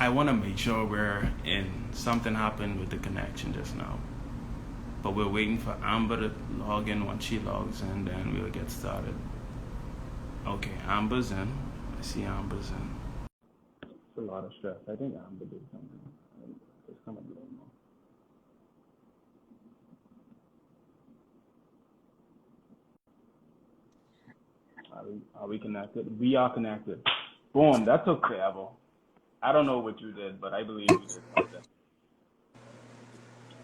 I want to make sure we're in. Something happened with the connection just now. But we're waiting for Amber to log in. Once she logs in, then we'll get started. Okay, Amber's in. I see Amber's in. It's a lot of stress. I think Amber did something. Just come a little more. Are we connected? We are connected. Boom. That's okay, Avo. I don't know what you did, but I believe you did something.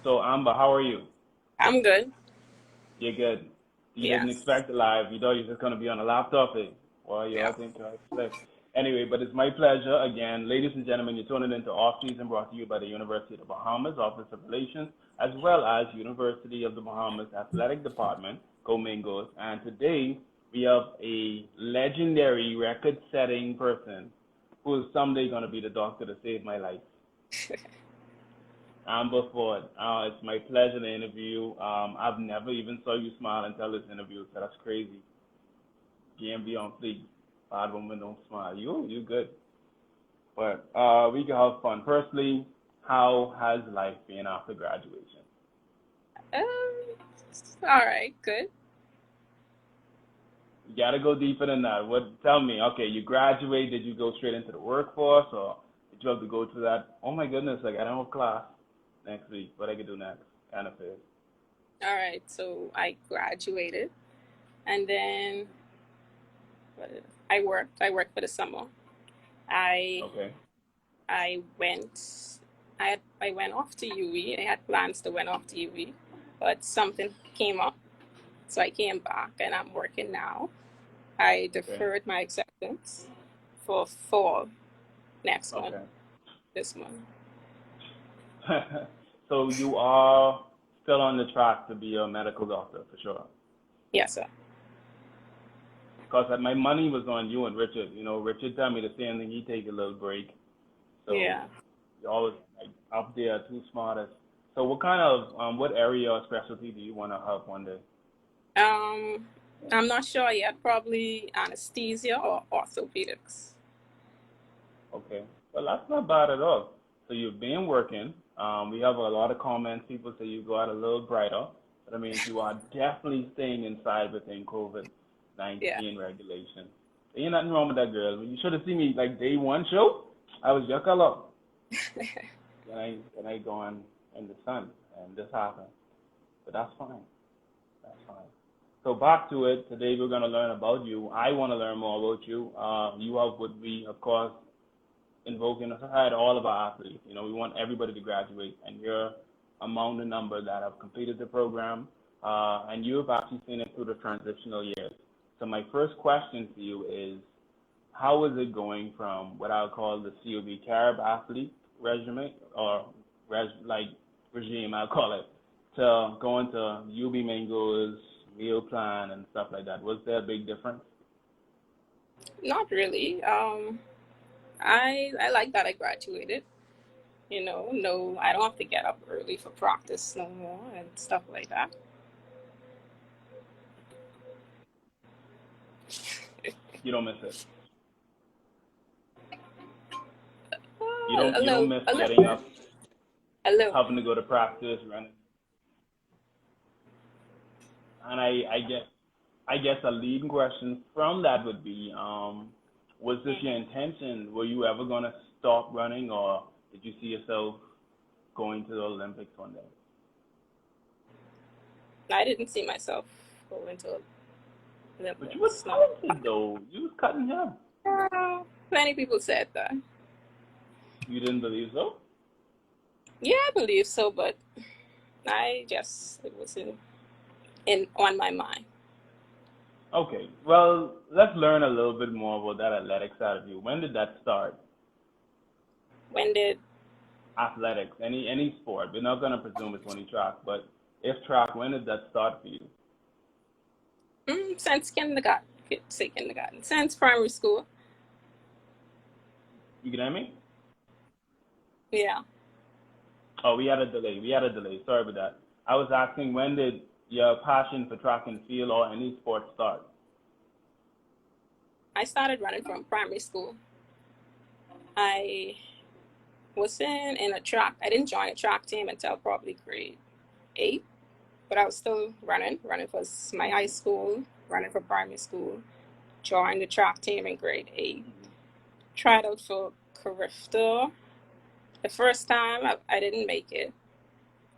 So, Amber, how are you? I'm good. You're good. You didn't Yes. expect it live. You thought you were just going to be on a laptop. Eh? Well, you Yeah. all think you're slick. Anyway, but it's my pleasure again. Ladies and gentlemen, you're tuning into Off Season brought to you by the University of the Bahamas Office of Relations, as well as University of the Bahamas Athletic Department, Comingos. And today we have a legendary record-setting person who is someday going to be the doctor to save my life. Amber Ford. It's my pleasure to interview you. I've never even saw you smile until this interview, so that's crazy. GMB on fleek. Bad woman don't smile. You good. But we can have fun. Firstly, how has life been after graduation? All right. Good. You gotta go deeper than that. What? Tell me. Okay, you graduate. Did you go straight into the workforce, or did you have to go through that? Oh my goodness! Like I don't have class next week. What I could do next? Kind of thing. All right. So I graduated, and then I worked. I worked for the summer. I Okay. I went. I went off to UV. I had plans to went off to UV, but something came up, so I came back, and I'm working now. I Okay. deferred my acceptance for fall next month. Okay. This month. So you are still on the track to be a medical doctor for sure. Yes, sir. Because my money was on you and Richard. You know, Richard told me the same thing. He take a little break. So Yeah. you're always like up there, too smartest. So what kind of what area or specialty do you want to have one day? Um, I'm not sure yet. Probably anesthesia or orthopedics. Okay. Well, that's not bad at all. So you've been working. We have a lot of comments. People say you go out a little brighter. That means you are definitely staying inside within Yeah. COVID-19 regulation. Ain't nothing wrong with that, girl. You should have seen me like day one show. I was your color. Then I go on in the sun, and this happened. But that's fine. That's fine. So back to it. Today we're gonna learn about you. I want to learn more about you. You have what we, of course, invoking aside all of our athletes. You know, we want everybody to graduate, and you're among the number that have completed the program, and you have actually seen it through the transitional years. So my first question to you is, how is it going from what I would call the COB Carib athlete regimen or like regime, I'll call it, to going to UB Mango's meal plan and stuff like that? Was there a big difference? Not really. I like that I graduated. No, I don't have to get up early for practice no more and stuff like that. You don't miss it. You A don't you don't little, miss a little getting bit, up, a little. having to go to practice, running. And I guess a leading question from that would be, was this your intention? Were you ever gonna stop running, or did you see yourself going to the Olympics one day? I didn't see myself going to But you were Olympics. No. talented though. You was cutting hair. Many people said that. You didn't believe so? Yeah, I believe so, but it was in on my mind. Okay. Well, let's learn a little bit more about that athletic side of you. When did that start? When did Athletics, any sport. We're not gonna presume it's only track, but if track, when did that start for you? since kindergarten, could say kindergarten, since primary school. You get me? Yeah. Oh, we had a delay. We had a delay. Sorry about that. I was asking, when did your passion for track and field or any sport start? I started running from primary school. I was in a track. I didn't join a track team until probably grade 8, but I was still running for my high school, running for primary school. Joined the track team in grade 8. Mhm. Tried out for Carifta. The first time I didn't make it.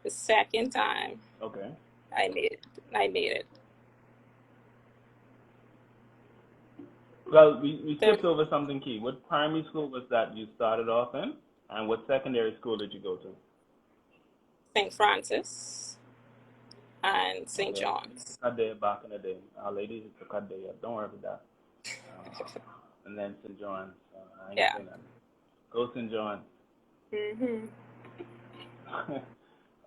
The second time Okay. I made it. I made it. Well, we The skipped over something key. What primary school was that you started off in, and what secondary school did you go to? St. Francis and St. Okay, we used to John's. cut there back in the day. Our ladies used to cut there. Don't worry about that. And then St. John's. I ain't Yeah. saying that. Go St. John's. Mhm.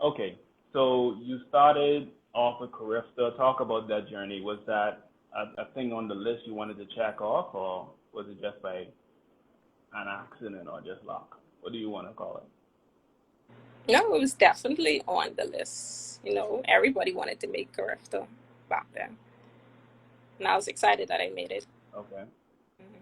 Okay, so you started off with Carifta. Talk about that journey. Was that a thing on the list you wanted to check off, or was it just by an accident or just luck? What do you want to call it? No, it was definitely on the list. Everybody wanted to make Carifta back then, and I was excited that I made it. Okay. Mhm.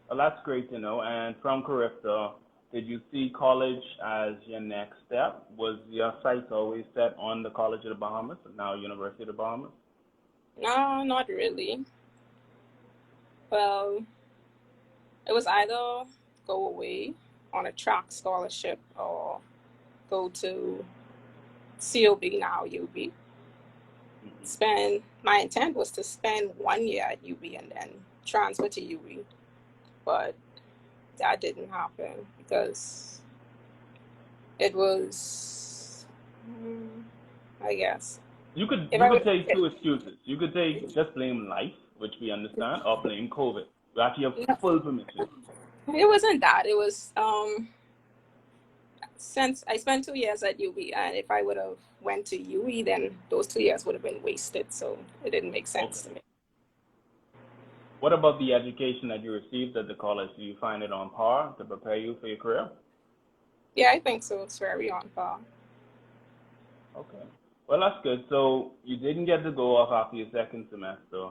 Well, that's great to know. And from Carifta, did you see college as your next step? Was your sights always set on the College of the Bahamas, now University of the Bahamas? No, not really. Well, it was either go away on a track scholarship or go to COB, now UB. Hmm. My intent was to spend 1 year at UB and then transfer to UB, but that didn't happen because it was, I guess, You could if you I could would, take two excuses. You could take just blame life, which we understand, or blame COVID. You actually have no, full permission. it wasn't that. It was since I spent 2 years at UB, and if I would have went to UE, then those 2 years would have been wasted. So it didn't make sense Okay. to me. What about the education that you received at the college? Do you find it on par to prepare you for your career? Yeah, I think so. It's very on par. Okay. Well, that's good. So you didn't get to go off after your second semester.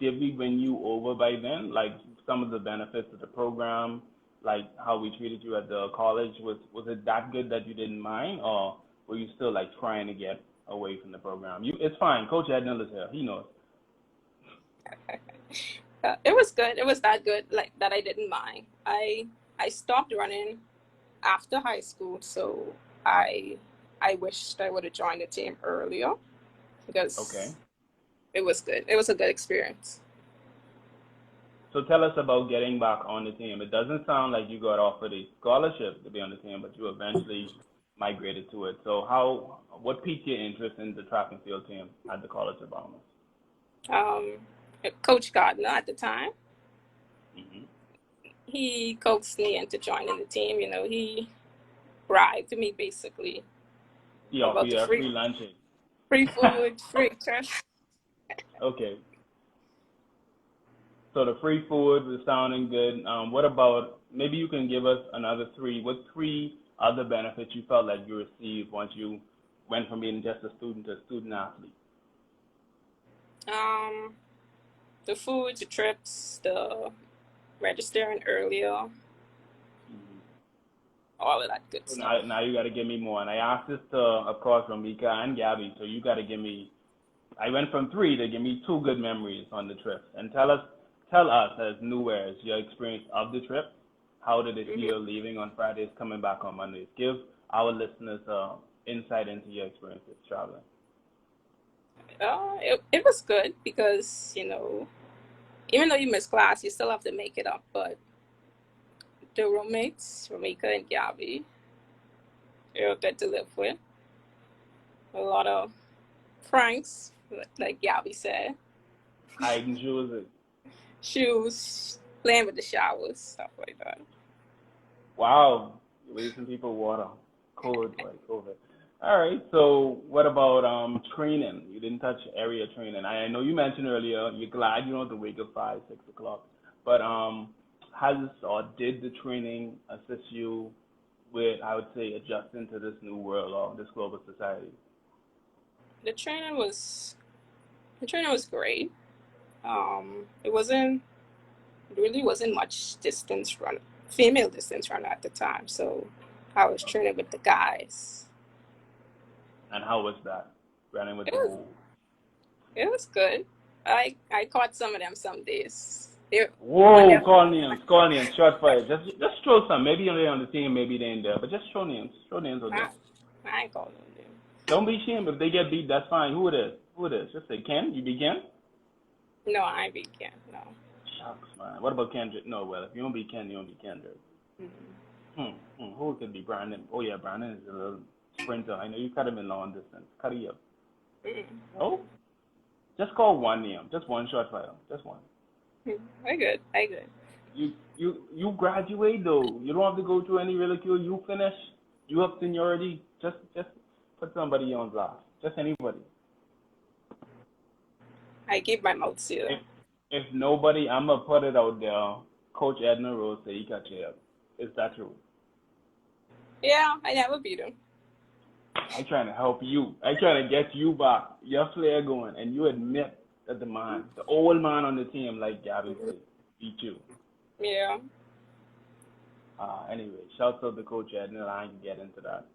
Did we win you over by then? Like some of the benefits of the program, like how we treated you at the college, was it that good that you didn't mind, or were you still like trying to get away from the program? It's fine. Coach Adnell is here. He knows. It was good. It was that good, like that I didn't mind. I stopped running after high school, so I I wished I would have joined the team earlier Okay. because it was good. It was a good experience. So tell us about getting back on the team. It doesn't sound like you got offered a scholarship to be on the team, but you eventually migrated to it. So what piqued your interest in the track and field team at the College of Bahamas? Um, Coach Gardner at the time, Hmm. he coaxed me into joining the team. He bribed me basically He offered about the you a free free luncheon. free food, free trash. Okay. So the free food was sounding good. What about maybe you can give us another three? What three other benefits you felt like you received once you went from being just a student to a student athlete? Um, the food, the trips, the registering earlier, Hmm. all of that good So stuff. now you got to give me more. And I asked this to, of course, Ramika and Gabby. So you got to give me. I went from three to give me two good memories on the trip. And tell us as newwares your experience of the trip. How did it Hmm. feel leaving on Fridays, coming back on Mondays? Give our listeners insight into your experiences traveling. It was good because even though you miss class, you still have to make it up. But the roommates, Ramika and Gabby, they're good to live with. A lot of pranks, like Gabby said, Hiding shoes. shoes, playing with the showers, stuff like that. Wow, you're wasting people water. COVID, boy, COVID. All right. So what about training? You didn't touch area training. I know you mentioned earlier you're glad you don't have to wake up 5, 6 o'clock. But has or did the training assist you with, I would say, adjusting to this new world or this global society? The training was the training was great. It wasn't. really wasn't much distance run, female distance runner at the time. So I was training with the guys. And how was that? Running with It the was men? it was good. I caught some of them some days. They one Whoa, them call names, shot fire. Just throw some. Maybe they're on the team, maybe they ain't there. But just throw names out I, there. I ain't calling them. Don't be ashamed if they get beat. That's fine. Who it is? Who it is? Just say Ken. You be Ken. No, I ain't beat Ken. No. Shucks, man. What about Kendrick? No, well, if you don't be Ken, you don't be Kendrick. Mm-hmm. Who could be Brandon? Oh yeah, Brandon is a little sprinter. I know you cut him in long distance. Cut it up. Mm-hmm. No, just call one name. Just one shot fire. Just one. I good. I good. You graduate though. You don't have to go through any ridicule. You finish. You have seniority. Just put somebody on blast. Just anybody. I keep my mouth sealed. If nobody, I'm gonna put it out there. Coach Edna Rose say he got you up. Is that true? Yeah, I never beat him. I'm trying to help you. I'm trying to get you back. Your flair going, and you admit that the old man on the team, like Gabby said, beat you. Yeah. Anyway, shout out to Coach Edna. I can get into that.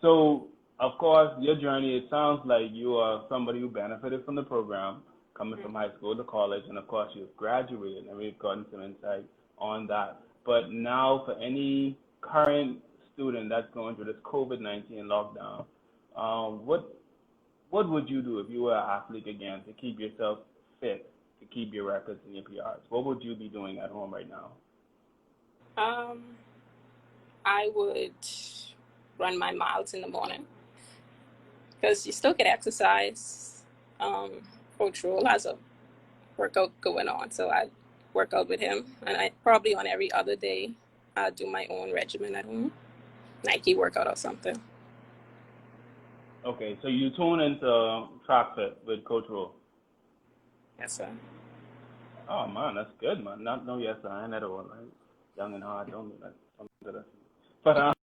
So, of course, your journey, it sounds like you are somebody who benefited from the program, coming from high school to college, and of course, you've graduated, and we've gotten some insight on that. But now, for any current student that's going through this COVID-19 lockdown, what would you do if you were an athlete again to keep yourself fit, to keep your records and your PRs? What would you be doing at home right now? I would run my miles in the morning because you still get exercise. Coach Rule has a workout going on, so I work out with him, and I probably on every other day I do my own regimen at home, Nike workout or something. Okay, so you tune into Track Fit with Coach Rule. Yes, sir. Oh man, that's good, man. Not no yes, I ain't at all. Right? Young and hard, don't do that. Don't do that. But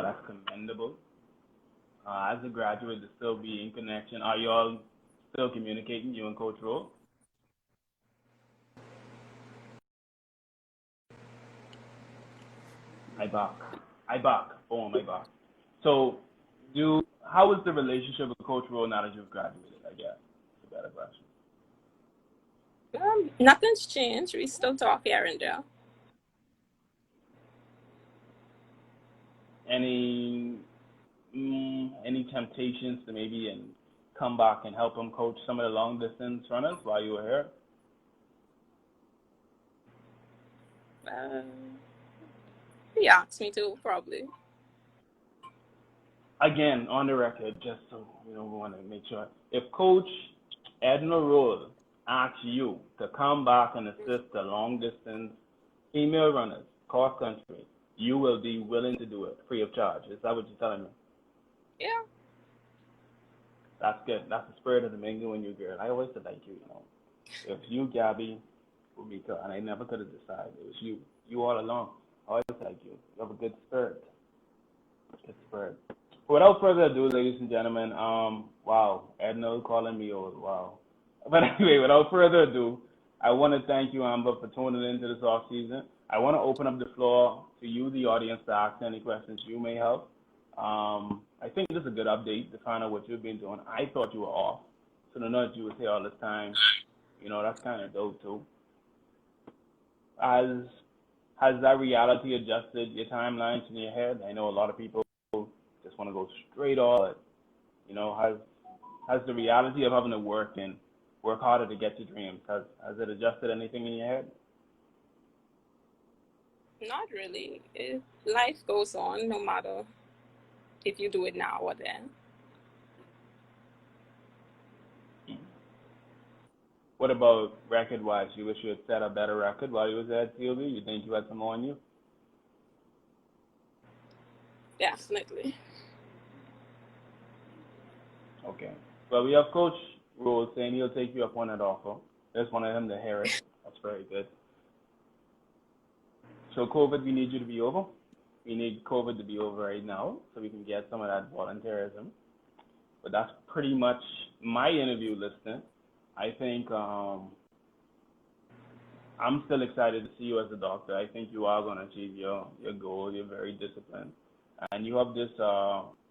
that's commendable. As a graduate, to still be in connection. Are you all still communicating, you and Coach Rule? I back. Boom, I back. So, how is the relationship with Coach Rule now that you've graduated? I guess it's a better question. Nothing's changed. We still talk here and there. Any temptations to maybe come back and help him coach some of the long distance runners while you were here? He asked me to, probably. Again, on the record, just so we want to make sure. If Coach Edna Rule asks you to come back and assist the long distance female runners, cross country, you will be willing to do it free of charge. Is that what you're telling me? Yeah. That's good. That's the spirit of the Mingo in you, girl. I always said like you, If you, Gabby, would be good, and I never could have decided. It was you. You all along. I always like you. You have a good spirit. Good spirit. Without further ado, ladies and gentlemen, wow, Edna calling me old, wow. But anyway, without further ado, I want to thank you, Amber, for tuning into this off season. I want to open up the floor to you, the audience, to ask any questions you may have. I think this is a good update to find out what you've been doing. I thought you were off, so to know that you were here all this time, that's kind of dope too. Has that reality adjusted your timelines in your head? I know a lot of people just want to go straight on it. Has the reality of having to work harder to get your dreams, has it adjusted anything in your head? Not really. Life goes on no matter if you do it now or then. What about record-wise? You wish you had set a better record while you was at COB? You think you had some more on you? Definitely. Okay. Well, we have Coach Rule saying he'll take you up on that offer. Just wanted him to hear it. That's very good. So COVID, we need you to be over. We need COVID to be over right now so we can get some of that volunteerism. But that's pretty much my interview listening. I think I'm still excited to see you as a doctor. I think you are going to achieve your goal. You're very disciplined. And you have this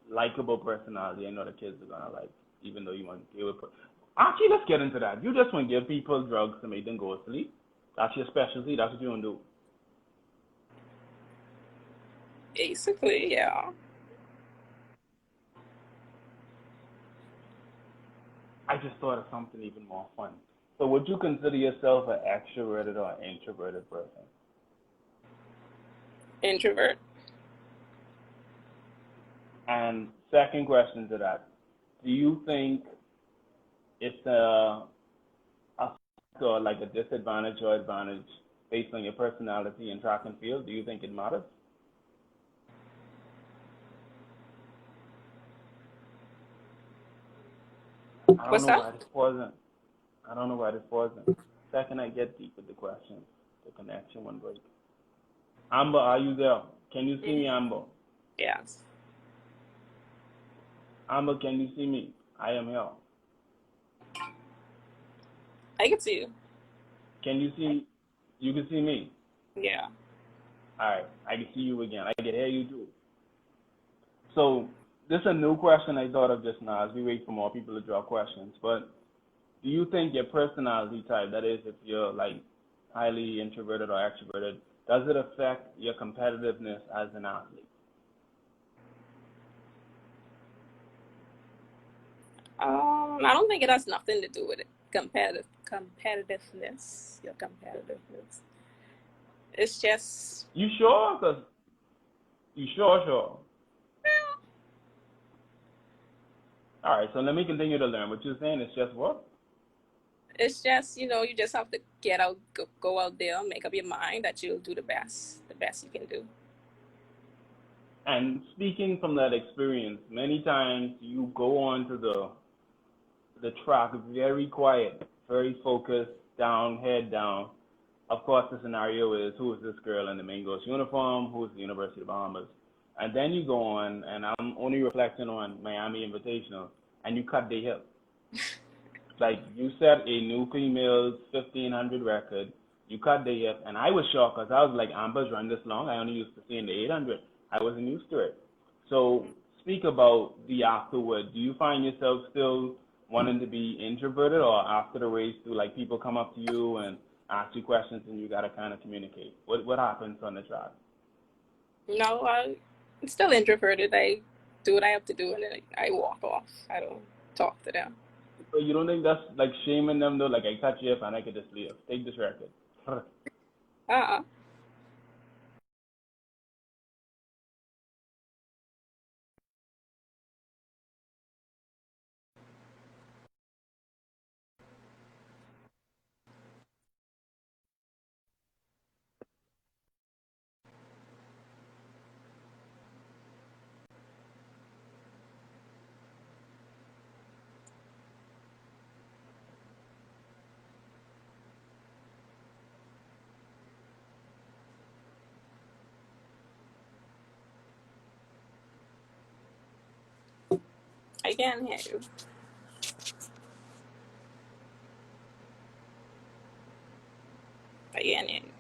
likable personality. I know the kids are going to like, even though you want to deal with. Actually, let's get into that. You just want to give people drugs to make them go to sleep. That's your specialty. That's what you want to do. Basically, yeah. I just thought of something even more fun. So would you consider yourself an extroverted or an introverted person? Introvert. And second question to that, do you think it's a or like a disadvantage or advantage based on your personality in track and field? Do you think it matters? I don't What's know that? why this wasn't. I don't know why this wasn't. Second, I get deep with the questions. The connection won't break. Amber, are you there? Can you see me, Amber? Yes. Amber, can you see me? I am here. I can see you. Can you see? You can see me. Yeah. All right, I can see you again. I can hear you too. So this is a new question I thought of just now as we wait for more people to draw questions. But do you think your personality type, that is, if you're like highly introverted or extroverted, does it affect your competitiveness as an athlete? I don't think it has nothing to do with it. Competitiveness. Your competitiveness. It's just. You sure? Cause you sure? All right, so let me continue to learn. What you're saying is just what? It's just, you just have to get out, go out there, make up your mind that you'll do the best you can do. And speaking from that experience, many times you go on to the track very quiet, very focused, down, head down. Of course, the scenario is who is this girl in the Mingos uniform? Who is the University of Bahamas? And then you go on, and I'm only reflecting on Miami Invitational, and you cut the hip. Like you set a new females 1500 record, you cut the hip, and I was shocked because I was like, Amber's run this long. I only used to see in the 800. I wasn't used to it. So speak about the afterward. Do you find yourself still wanting to be introverted, or after the race, do like people come up to you and ask you questions and you gotta kind of communicate? What happens on the track? No, I'm still introverted. I do what I have to do, and then I walk off. I don't talk to them. So you don't think that's like shaming them though? Like I cut you up and I could just leave. Take this record. Uh-uh. I can't hear you. I can't hear you.